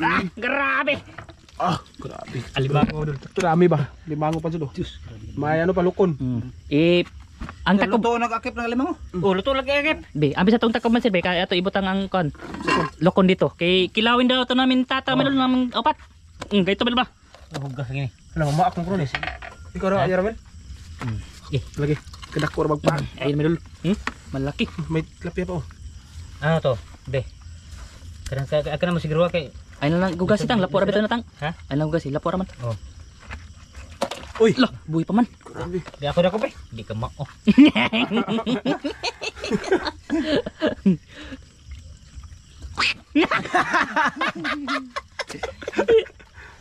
Grabe. Grabe. Alimango dul. Dami ba? Limango pa dyan oh. May ano pa, lukon. Ang takob. Luto nag-akip ng limango. Luto lagi agad. Be, ambis atong takob man sir be, kaya ato ibutang ang kon. Lokon dito. Kay kilawin daw to namin tata man namin opat. Gayto ba? Hugas gini. Alam mo, maak ng kronis. Ikaw raw, ayara men? Lagi. Kadakor magpaan. Ayun medul. Malaki. May lapya pa oh. Ano to? Be. Kana mo siguro kay ay na lang gugas itang lapor bitaw na tang. Ha? Ay na gugas lapor man. Oh. Uy, lah, buhi pa man. Grabe. Di ako na ko pe. Di ka mao.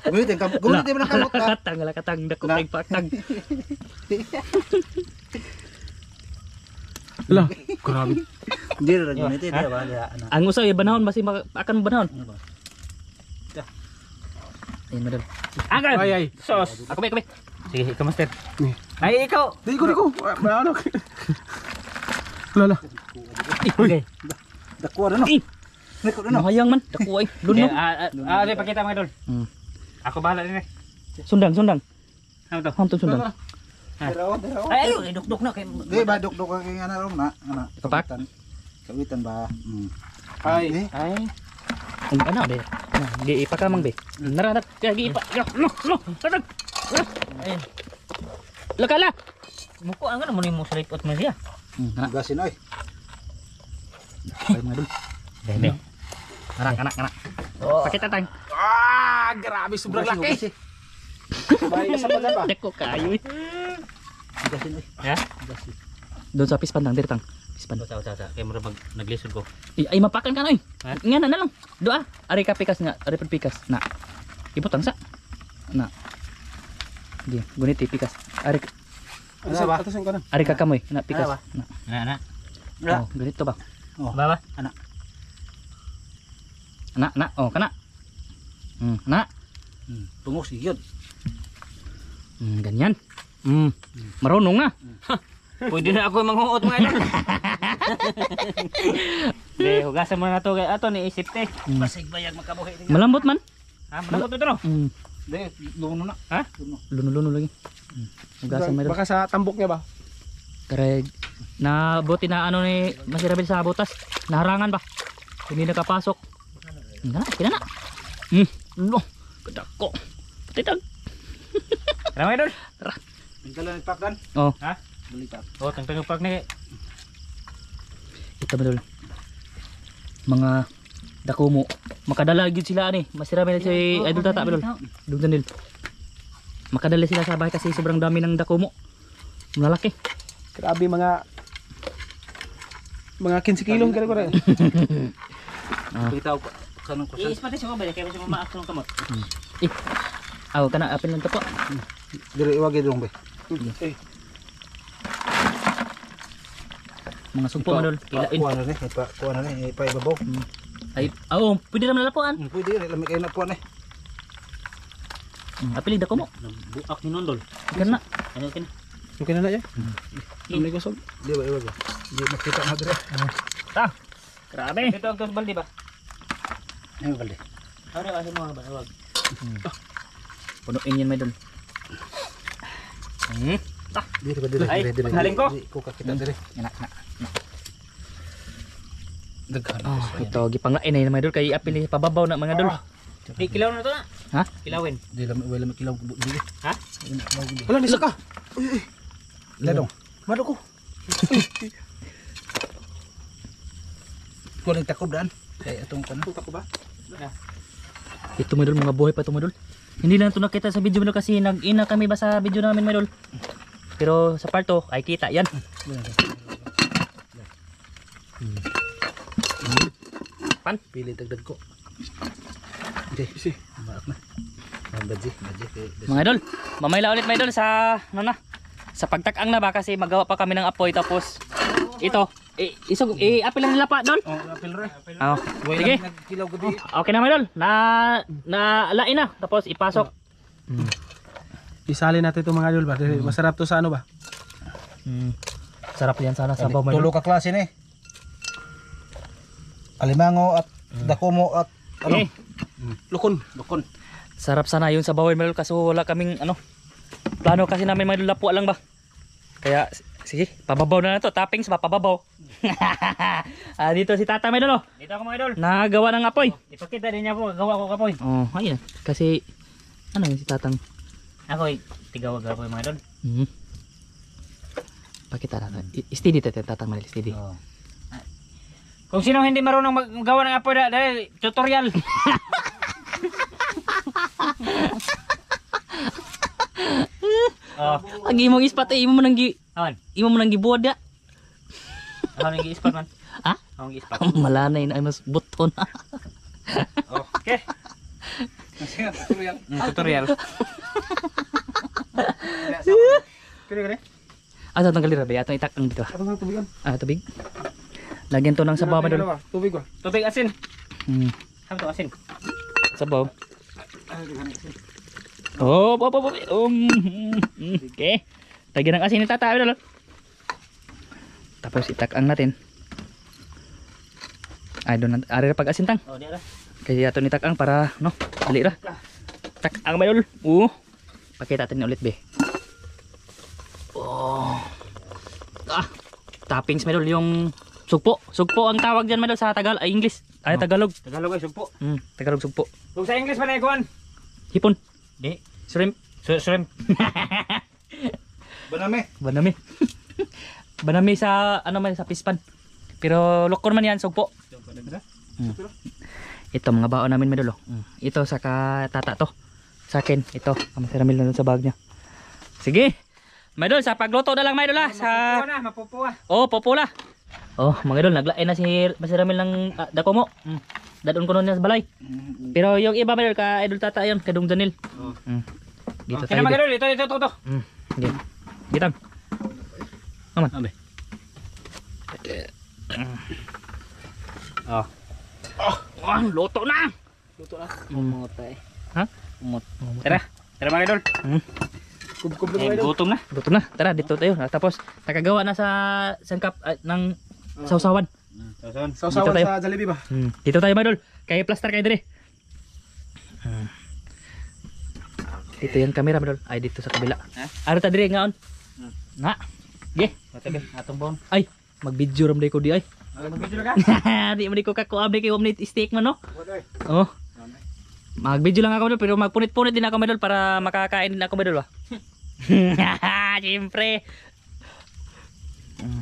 Gulitin mo ng kamot ka. Katang dako kay patag. Ala, grabe. Hindi rin gulitin, di ba? Ang usaw banahon basi akan banahon. Ayun madam. Agad. Ay. Sos. Ako be. Sige, ikaw master. Ni. Ay ikaw. Di ko. Ano? Lala. Okay. Dakuha na no. Nako na no. Mahayang man. Dako ay. Luno. Ano pakita mga idol. Ako bahala din eh. Sundang. Ano to? Hantong sundang. Deraw. Ay ayo, dukduk na kay. Di ba duk-duk ang ana rom na. Kapak? Kawitan ba? Ay. Ang ano be? Di ipakamang be. Naradat kagi ipa. No. Tadag. Ayun. Lakala. Muko ang ano mo ni mo sa lipot mo siya. Gasin oy. Ay madul. Dede. Anak. Pakita tang. Grabe, sobrang laki. Bahay ka sa bagan ba? Deko kayo. Gasin oy. Ha? Gasin. Doon sa pispan tang dirtang. Pispan. Sa. Kaya mo pag naglisod ko. Ay mapakan ka na eh. Ha? Nga na lang. Doa. Ari ka pikas nga. Ari pikas. Na. Iputang sa. Na. Di. Gunit pikas. Ari. Atasan ka na. Ari ka kamoy. Na pikas. Ano ba? Na. Ana. Oh, ganito ba? Baba. Na. Oh, kana. Na. Tungos yun. Ganyan. Marunong na. Pwede na ako manghuot mga idol. Be, hugasan mo na to kay ato ni isip te. Basig bayag makabuhi. Malambot man. Ha, malambot ito no. Di, luno na. Ha? Luno lagi. Hugasan mo daw. Baka sa tambok niya ba? Kareg na buti na ano ni masirabil sa butas. Naharangan ba? Hindi nakapasok. Kina na. No. Kadako. Titag. Tara mga idol. Tingkalan ni Pakdan. Oh. Ha? Balikat. Oh, tangtang pag ni. Ito madul. Mga dakumo. Makadala gid sila ani. Masirabil si Idol Tata madul. Dugdan nil. Makadala sila sa bahay kasi sobrang dami ng dakumo. Malaki. Grabe mga 15 kilo ka rin. Bitaw pa kanang kusan. Iis pati siya ba kaya siya maak ng kamot. Aw kana apil lang to po. Diri iwagi dong be. Mga sugpo madul. Kilain. Kuha na ni, kuha na ni, ibabaw. Ay, pwede naman nalapuan. Pwede rin, lamig kayo na puan eh. Apil dakumo. Buak ni nondol. Kana. Ano kin? Okay na yan. Hindi ko sab. Di ba iwagi? Di makita na dire. Ta. Grabe. Ito ang baldi ba? Ay balde. Ano kasi mga ba? Punuin yan madul. Dire ba dire? Ay, Dire. paghaling ko. Ko kakita dire. Na. Ito gipanglain na madul kay apil ni pababaw na mga dul. Kilaw na to na. Ha? Kilawin. Di lamig kilaw di. Ha? Wala, nisa ka. Uy. Ladong. Mado ko. Kuling takob daan. Kay atong kan. Puta ko ba? Ito madul mga buhay pa ito madul. Hindi lang ito nakita sa video madul kasi nag-ina kami ba sa video namin madul. Pero sa part 2 ay kita yan. Pan pili dagdag ko. Isi. Maak na. Badji. Mga idol, mamayla ulit mga idol sa ano na. Sa pagtakang na ba kasi magawa pa kami ng apoy tapos ito apil lang nila pa dol. Apil re. Sige. Nagkilaw gudi. Okay na mga idol. Na lain na tapos ipasok. Isali natin itong mga idol ba? Masarap to sa ano ba? Sarap yan sana sa baw mga Tulo idol. ka klase ni. Alimango at dakumo at Ano? Eh, Lukon. Lukon. sarap sana yung sabawin mga idol kaso wala kaming ano. Plano kasi namin mga idol lapuan lang ba. Kaya sige, pababaw na to, toppings ba pababaw. Dito si Tata mga idol oh. Dito ako mga idol. Nagawa ng apoy. Ipakita din niya po, gawa ko kapoy. Oh, ayun. Kasi ano yun si Tatang. Ako tigawag kapoy mga idol. Pakita natin. Steady tayo, Tatang Manil, steady. Oh. Kung sino hindi marunong maggawa ng apoy dahil tutorial. Oh, Ang imong ispat imo mo nang awan. gibuod ya. Ako nang gi-spot man. Ha? Ako nang gi-spot. Malanay na mas buton. Okay. Tutorial. Kini. Asa tong kalira ba? Ato itak ang dito. Atong tubigan. Tubig. Lagyan to ng sabaw ba dol? Tubig ba? Tubig asin. Hmm. Ano to asin? Sabaw. Oh, okay. Lagyan ng asin ni Tata dol. Tapos itak-ang natin. Ay doon ari pag asin tang. Oh, di ra. Kaya ato ni tak-ang para no, dali ra. Tak-ang ba dol? Pakita natin ulit be. Toppings medol yung sugpo. Sugpo ang tawag diyan medol sa English. Ay Tagalog. Tagalog ay sugpo. Tagalog sugpo. Kung sa English man ay kuan. Hipon, Di. shrimp, Shrimp. Banami. banami. Banami sa ano man sa pispan. Pero lokon man yan sugpo. Ito mga baon namin medol. Ito sa Tata to. Sa akin ito, kamasaramil na sa bag niya. Sige. Medol sa pagluto na lang medol sa Mapupuwa. popula. Mga idol, naglain na si Masiramil ng dako mo. Dadon ko nun niya sa balay. Pero yung iba medol ka idol Tata yun, kadung Daniel. Dito tayo. Kaya mga idol, ito. Sige. Gitang. Aman. Abe. Luto na. Luto na. Umot eh. Ha? Umot. Tara mga idol. Kub-kub Eh, na. gutom na. Luto na. Tara, dito tayo. Tapos, nakagawa na sa sangkap ng sausawan. Sausawan Dito tayo. sa Jollibee ba? Dito tayo, Madol. Kaya plaster kayo dire. Dito yung camera, Madol. Ay, dito sa kabila. Ano ta dire ngaon? Nga. Ge. Matabi, atong bon. Ay, mag-video ram day ko di ay. Mag-video ka? Di man di ko kakuab kay 1 minute steak man no. Oh. Mag-video lang ako Madol, pero magpunit-punit din ako Madol para makakain din ako Madol. Siyempre.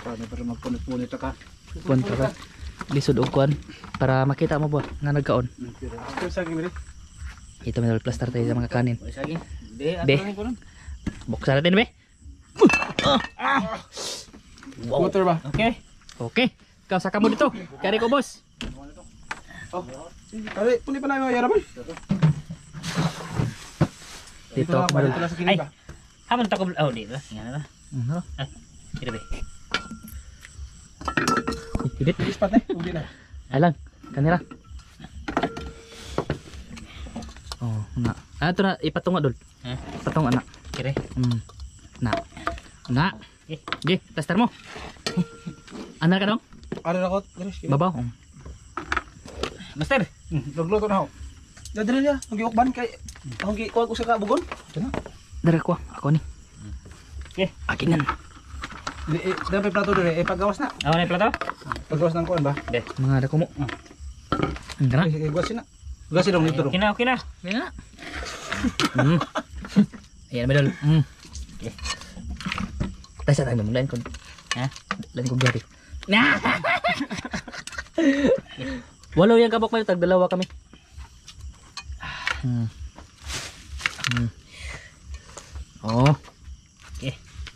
Paano para magpunit-punit ka? Punta ka. Lisod og kuan para makita mo ba nga nagkaon. Ito sa akin rin. Ito Madol, plaster tayo sa mga kanin. Sige. Be, Be. atong ko nun. Buksan natin be. Water ba? Okay. Okay. Ikaw saka mo dito. Kari ko boss. Kari, puni pa na yung yaraman. Dito na, Madol. dito na sa Ay. kinig ba? Haman ta ko. Oh, di ba? Yan na. Ano? Dito be. Hibit. Ispat eh, ubi na. Alang. Kanira. Na. Ito na ipatunga dol. Patunga na. Kire. Na. Na. Gi, plaster mo. Ana ka dong? Ano na ko? Babaw. Master. Lugluto na ako. Dadali niya, ang giukban kay ang gikuha ko sa kabugon. Dara ko. Ako ni. Okay. Akin yan. Dapat plato dire, paggawas na. Ako na yung plato? Paggawas ng kuan ba? Be. Mga dako mo. Ang gana. Sige, gawasin na. Gawasin dong dito dong. Okay na, okay na. Kaya na. Ayan medal. Okay. Tayo sa tayo mo. Lain ko. Ha? Lain ko gari. Na! Walo yan kabok mo. Tagdalawa kami. Oh. Okay.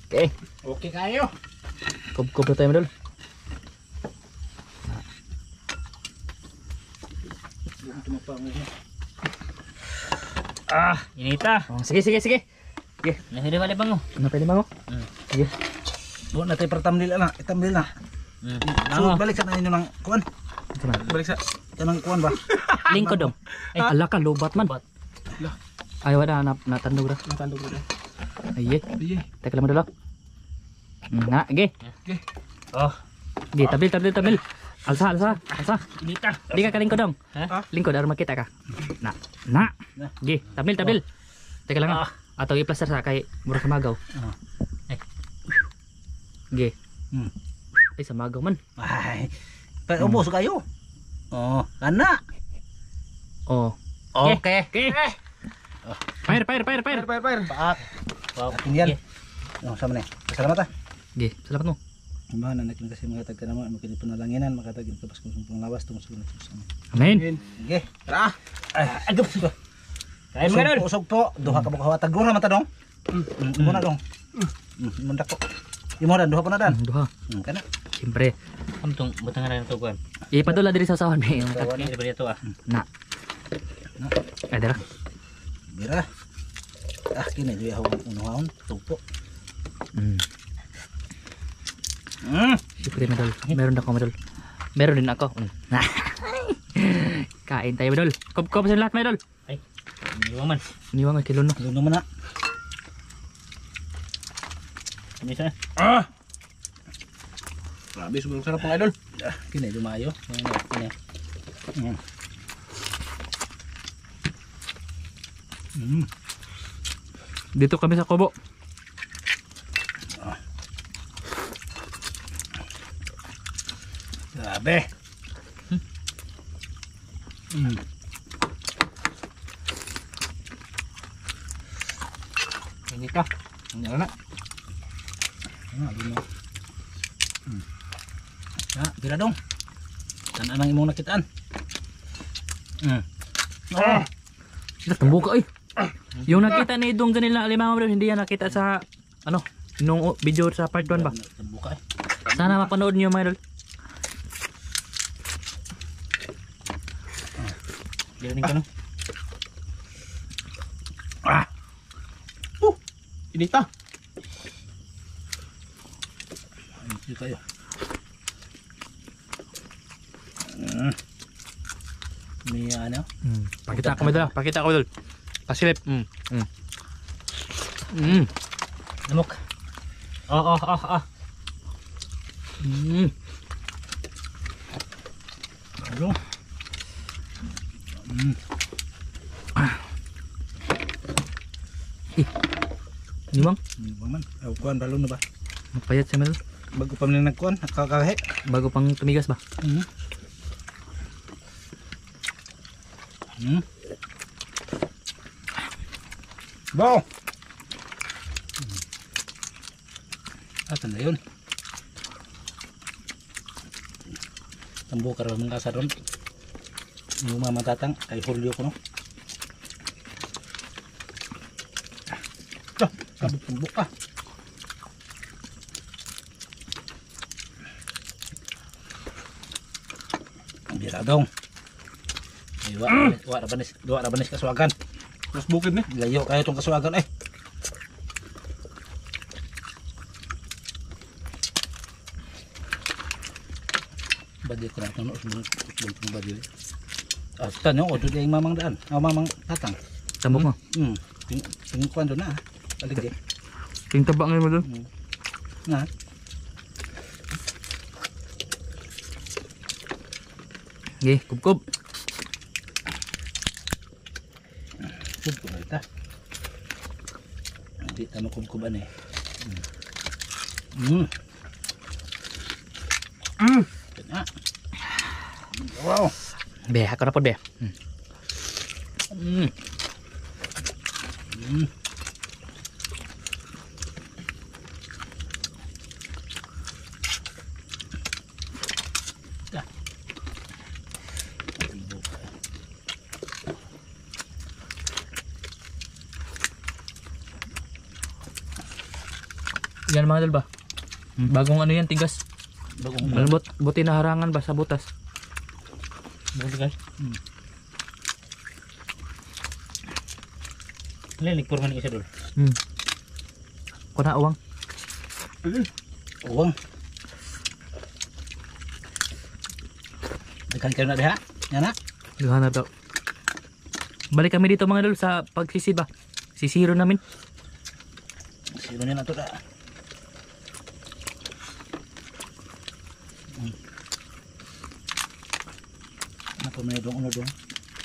Okay. Okay kayo. Kub-kub na tayo medal. Inita. Sige, sige, sige. Sige. Nahiri balik bango. Ano pwede mo? Sige. Doon natin pertamdil na, itamdil na. So balik sa inyo ng kuan. Ito na. Balik sa kanang kuan ba? Lingkod dong. Ay, ala ka, lobat man. Ay, wala, natandog ra. Natandog na. Ay, Iya. teka lang madalo. Na, ge. Okay. Oh. Ge, tabil, tabil, tabil. Alsa. Inita. Di ka kalingkod dong. Ha? Lingkod, aron makita ka. Na. Gi, tabil. Teka lang. Atau i-plaster sa kay murag magaw. Gi. Ay sa magaw man. Ay. Ubos kayo. Oh, kana. Oh. Okay. Fire. Fire. Paak. Wow. Tinggal. Oh, sama nih. Salamat ah. Gi, salamat mo. Mana nak kasi mga tagkanamo makin panalanginan makatagin kabas kung sumpong lawas tungod sa susama. Amen. Okay. Tara. Agap. Kain mga dol. Usog po. Duha ka bukaw tagro ra mata dong. Imo na dong. Mundak ko. Imo na duha pa na dan. Duha. Kana. Siyempre. Amtong butangan na ito kuan. Ipadula diri sa usawan may. Ini daripada ito ah. Na. Ay dira. Bira. Ah kini duya hawon unuhon tugpo. Siyempre medol. Meron ako medol. Meron din ako. Kain tayo medol. Kop sa lahat medol. Ay. Iniwan man. Iniwan nga kilo no. Lu naman na. Ini sa. Grabe, sobrang sarap mga idol. Kini dumayo. Kini. Dito kami sa Kubo. Grabe. Ini ka. Ano na? Bira dong. Tan anang imong nakitaan. Sila tumbuka ay. Yung nakita ni Dong kanila Alimango bro, hindi yan nakita sa ano, nung video sa part 1 ba? Buka eh. Sana mapanood niyo mga idol. Galing ka no. Inita. Ayun kayo. May ano? Pakita ko idol. Pasilip. Lamok. Ah. Ano? Nimang, Baman, kuan balon na ba? magpayat sa medol. Bago pa nang nagkuan, nakakahe. Bago pang tumigas ba? Wow. Asan na yun? Tambo ka rin mga kasaron. Yung mga matatang, kay Julio ko no. Sabot tambo ka. Ang biradong. Dua rabanis kasuagan. Mas bukid ni. Layo kayo itong kasuagan eh. Badi ko na ito no. Sebelum badi. Tan yung odo yung mamang daan. Mamang tatang. Tambok mo. Tingkuan doon na. Balik eh. Ting tabak ngayon mo doon. Na. Okay, kubkob. Kubkob na ita. Hindi tama kubkoban eh. Wow. Be, ako na po be. Yan mga dal ba? Bagong ano yan, tigas. Bagong Malambot, buti na harangan ba sa butas? Buti guys. Lilik purman isa dul. Kuna uwang. uwang. Dekan kayo na diha. Yan na. Gana daw. Balik kami dito mga dal sa pagsisid ba? Sisiro namin. Sino niya na to da. Tumedong uno dong.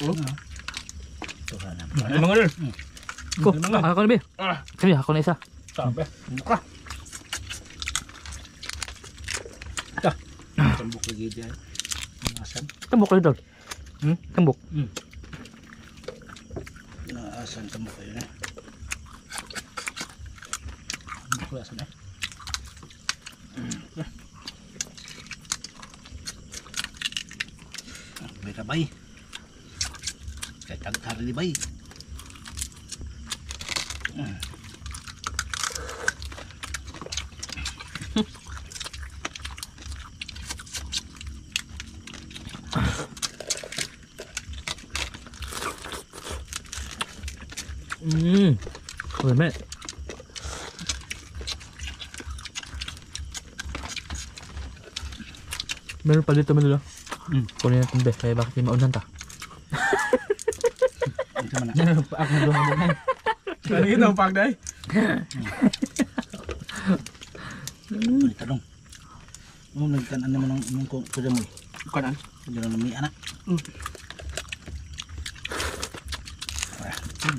Ito ka na. Ano mga dol? Ko, ako na ba? Sige, ako na isa. Sabi. Buka. Tambok lagi dia. Naasan. Tambok kayo doon. Tambok. Naasan tambok kayo na. Kulasan eh. Bay ka bay. Kaya tagtar ni bay. Ôi mẹ. Meron pa dito Manilo. Kunin natin be, kaya bakit yung maunan ta? Ito man na. Ako na doon. Ano yun ang pagday? Balik ka dong. Nagkanan naman ng kuda mo. Kanan. Hindi na may anak.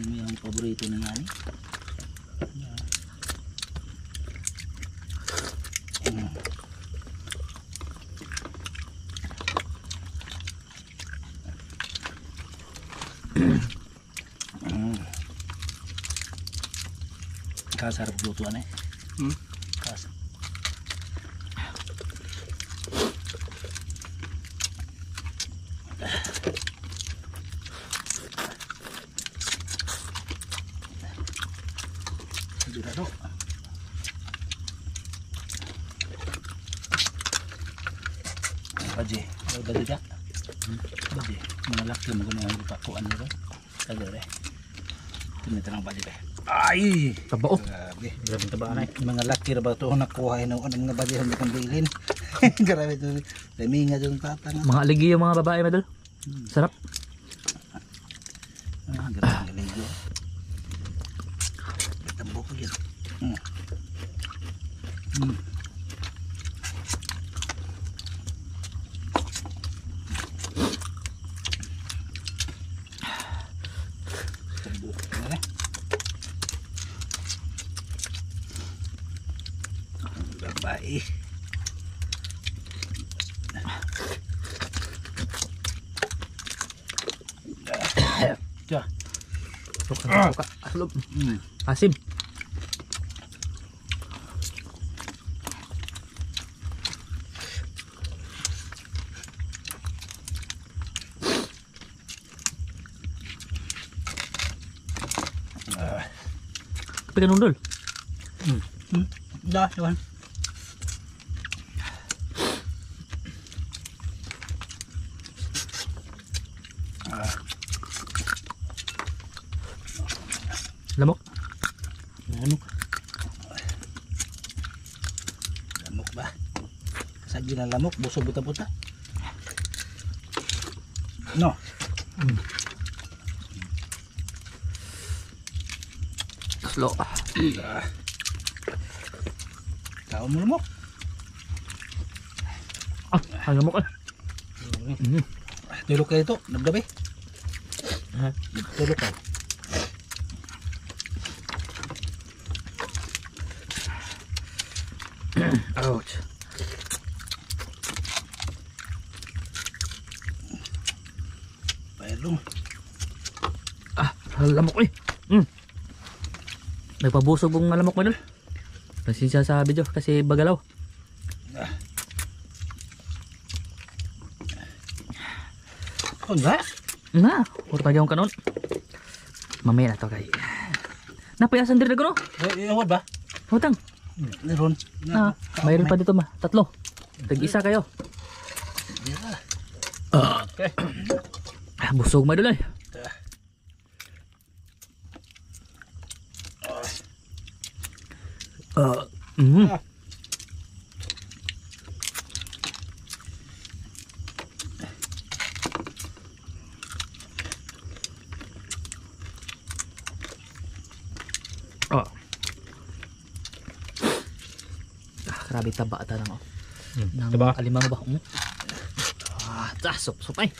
May ang paborito na nga ni. Kasarap lutuan eh. Kasarap. Sigurado. Baje, baje ja. Baje, malaki mo guna ang pakuan nito. Kagare. Tinita ng baje. Ay, Taba oh. grabe. Grabe taba na. Mga laki ra ba to nakuha ng mga baje hindi kan bilin. Grabe to. Dami nga yung tatang. Mga aligi yung mga babae Madol. Sarap. Ah, grabe galing yo. Tambok ko yan. Tambok na eh. Babae. Suka. Aslop. Asim. Tapi kan undul. Dah, Johan. Lamok. Lamok. Lamok ba? Sagi na lamok, busog buta-buta. No. Slow. Kau mo lamok. Ah, lamok eh. Tulog kayo ito, nabdabi. Tulog ka. Ouch. Pailong. Ah, lamok eh. Nagpabusog ang lamok Madol. Pasensya sa video kasi bagalaw. Oh, enggak? Na, urtagyaw ka nun. Mamaya na to kay. Napayasan din na gano. Iawad ba? Hutang. Meron. Ah, mayroon pa dito ma. Tatlo. Tag-isa kayo. Okay. Ah, busog Madol eh. Grabe taba ata nang Taba? alimang ba? Ah, sup ay.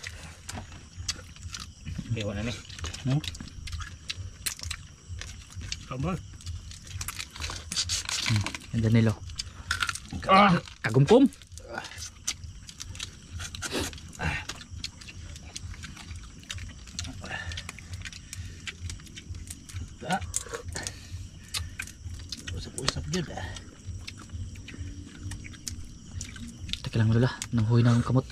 Ewan na ni. Tama. Ang Danilo. Kagumkum. Usap-usap dyan Teka lang lula, nanghuy na ang kamot.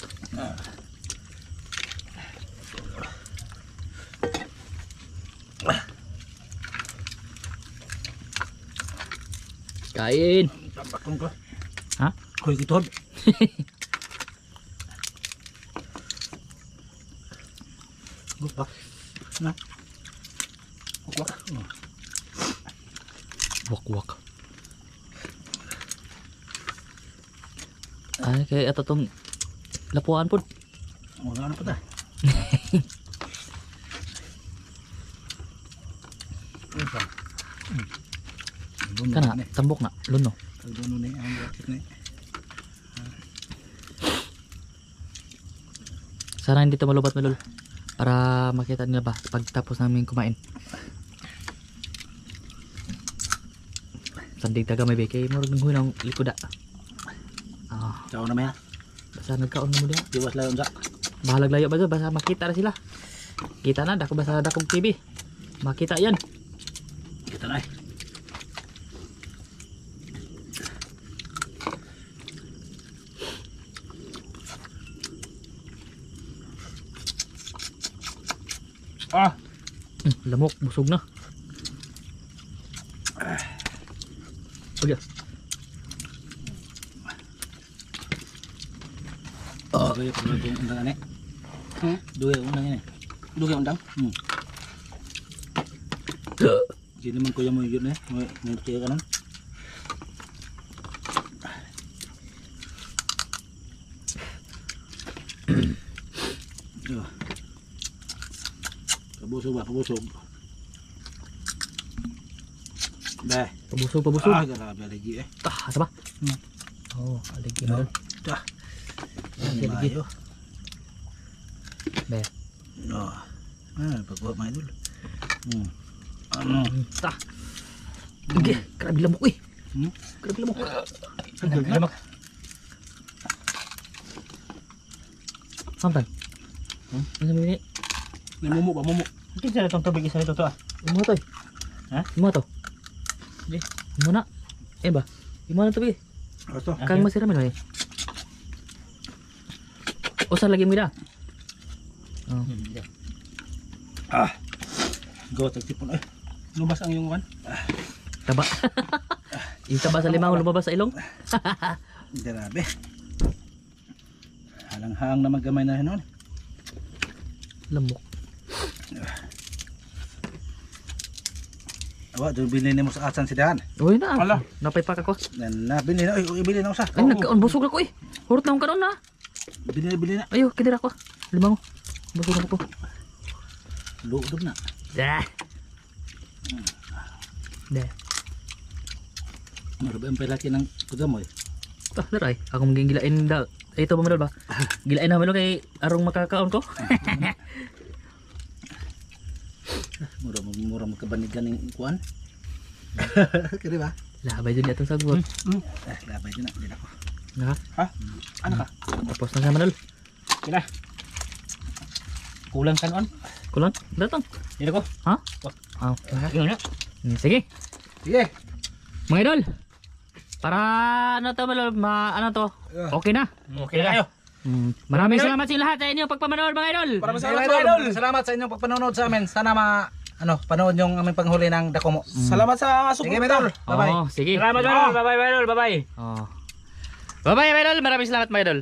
Kain. Tambakong ko. Ha? Koy kitod. Gupak. Na. Gupak. Wak-wak. Ay, kaya ito tong lapuan po. Ano pa ta? Kana, tambok na, luno. Kalbono ni ang bakit ni. Sana hindi ito malubat malul. Para makita nila ba pagtapos namin kumain. Sandig taga may bekay mo rin ng likoda. Ah, Ciao na maya. basta nagkaon mo dia. Diwas lang sa. Bahalag layo ba 'to? Basta makita na sila. Kita na dako basta dakog TV. Makita 'yan. Kita na. Lamok, busog na. Udah. Dugay ko na yung undang ani. Dugay undang ini. Dugay undang. Jadi man kuya mo yun eh. May kaya ka nan. Pabusog ba? Pabusog. Bah. Pabusog, pabusog. Ah, grabe lagi eh. Tah, asa ba? Oh, aligi na. Dah. Sige, lagi. Be. No. Pagbuhat mga idol. Ano? Tah. Sige, grabe lamok eh. Grabe lamok. Lamok. Sampan. Ano ini? May mumu ba? Mumu. Kinsa na tong tubig isa nito to ah. Imo to. Ha? Imo to. Di. Imo na. Eh ba? Imo na to bi. Ato. Kang masira man eh. Usa lagi mo ida. Oh. Gawa tagtipon eh. Lumabas ang yung kan. Taba. Yung taba sa limang lumabas sa ilong. Grabe. Halang-hang na maggamay na noon. Lamok. Awa, doon bilhin mo sa asan si Dan. Uy na. Ala. Napay pa ka ko. Na bilhin na. Ay, bilhin na usa. Ay nagkaon busog ako eh. Hurot na akong kanon na. Bilhin na. Ayo, kidira ko. Limang. Busog na ko. Luodob na. Dah. Dah. Marabi ang pelaki ng kudamoy. Tah, daray. Ako maging gilain daw. Ito ba ba? Gilain namin lo kay arong makakaon ko. Mura magkabanigan ng kuan. Kaya ba? Labay dun atong sagot. Labay din na. Din ako. Na. Ha? Ano ka? Tapos na sa manol. Kila. Kulang kan on. Kulang. Datang. Dito ko. Ha? Oh. Yun na. Sige. Sige. Mga idol. Para ano to malol, ano to? Okay na. Okay na kayo. Maraming salamat sa lahat sa inyo pagpamanood mga idol. Maraming salamat mga idol. Salamat sa inyong pagpanonood sa amin. Sana panood yung aming panghuli ng Dakomo. Salamat sa Sige, suporta. idol. Bye-bye. Oh, sige. Salamat, Idol. Bye-bye, Idol. Bye-bye. Oh. Bye-bye, mga idol. Maraming salamat mga idol.